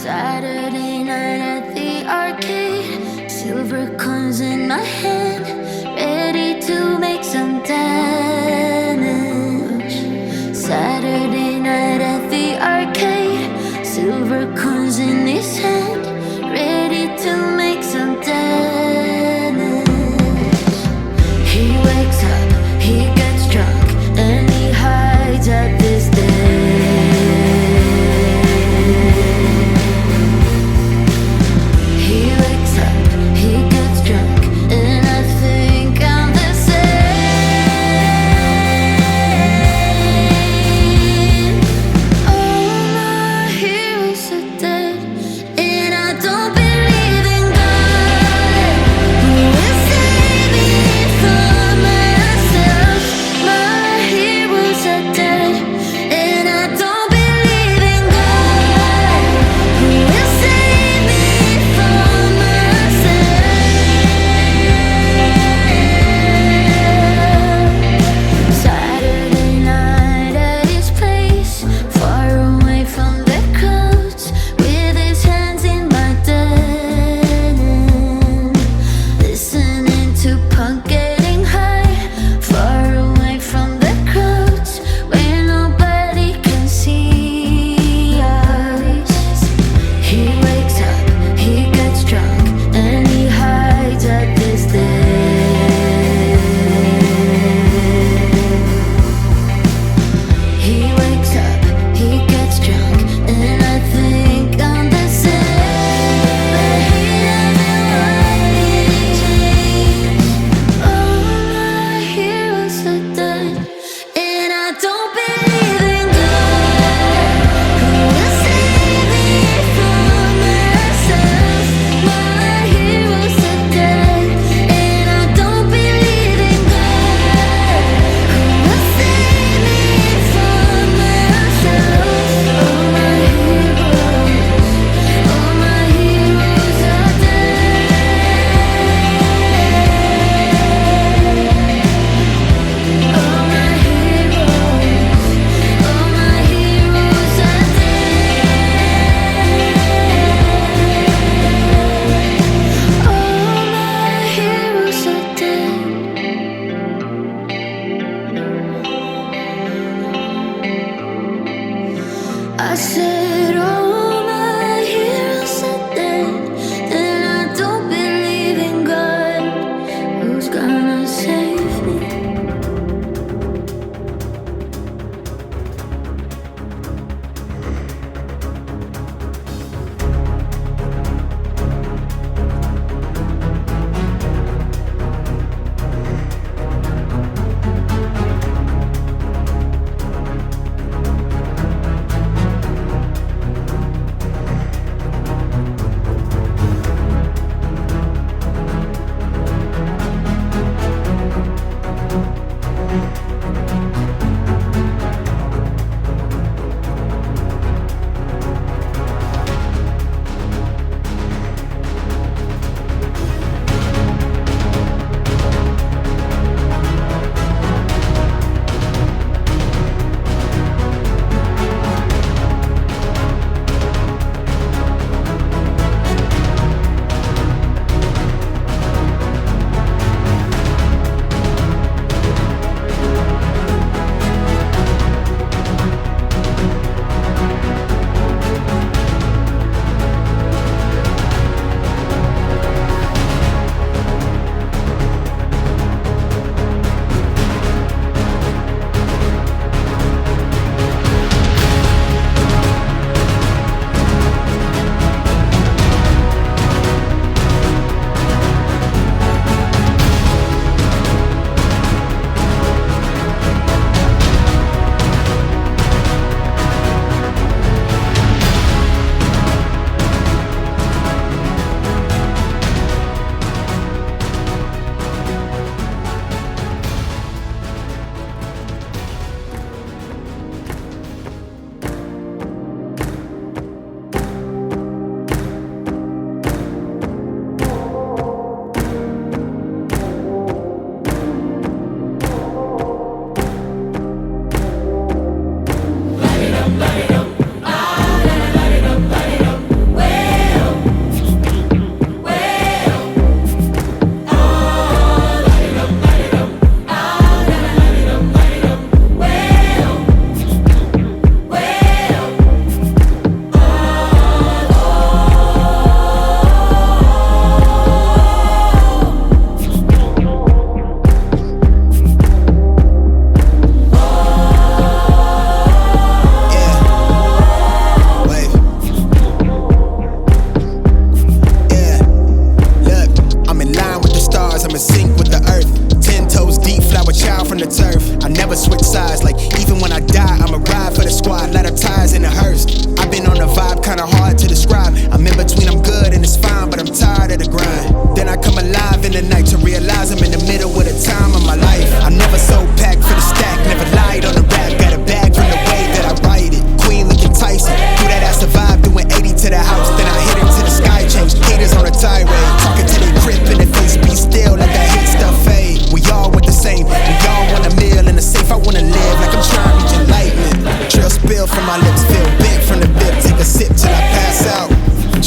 Saturday night at the arcade, silver coins in my hand, ready to make some damage. Saturday night at the arcade, silver coins in his hand, ready to make some damage. He wakes up, he gets drunk, and he hides at this day. He wakes up, he gets drunk, and I think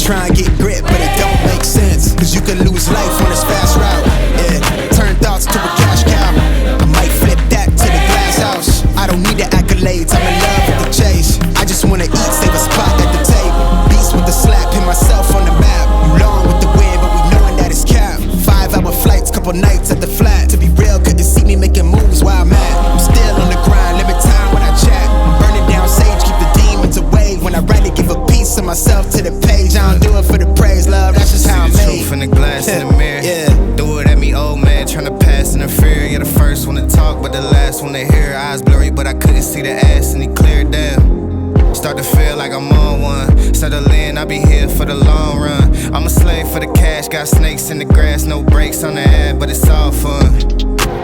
try and get grit, but it don't make sense. Cause you could lose life on this fast route. Yeah, turn thoughts to a cash cow. I might flip that to the glass house. I don't need the accolades, I'm in love with the chase. I just wanna eat, save a spot at the table. Beats with the slap, hit myself on the map. You long with the wind, but we knowing that it's cap. 5-hour flights, couple nights at the flat. To be real, couldn't see me making moves while I'm at. I'm still on the grind, limit time when I chat. I'm burning down sage, keep the demons away. When I write it, give a piece of myself to the page. I don't do it for the praise, love, that's just how I'm made. See the truth in the glass in the mirror. Yeah. Do it at me, old man, tryna pass in the fear. You're the first one to talk, but the last one to hear. Eyes blurry, but I couldn't see the ass, and he cleared down. Start to feel like I'm on one. Settle in, I'll be here for the long run. I'm a slave for the cash, got snakes in the grass, no brakes on the ad, but it's all fun.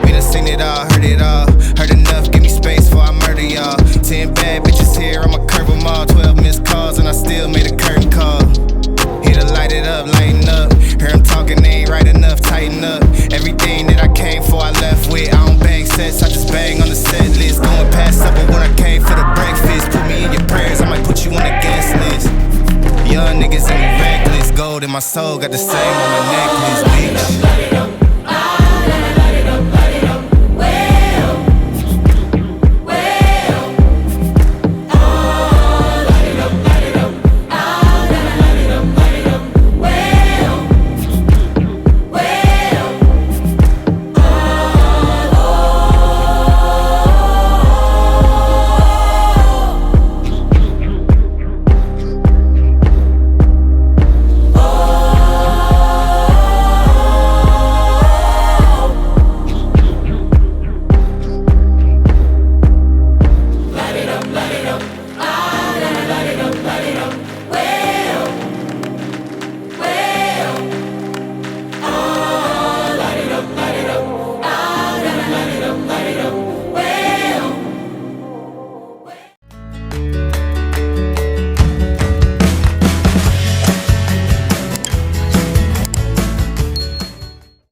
We done seen it all, heard it all. Heard enough, give me space before I murder y'all. 10 bad bitches here, I'ma curve them all. 12 missed calls, and I still made a curtain call. Here to light it up, lighten up. Hear him talking, they ain't right enough, tighten up. Everything that I came for, I left with. I don't bang sets, I just bang on the set list. Going past supper when I came for the breakfast. Put me in your prayers, I might put you on the guest list. Young niggas and we reckless. Gold in my soul, got the same on my necklace, bitch.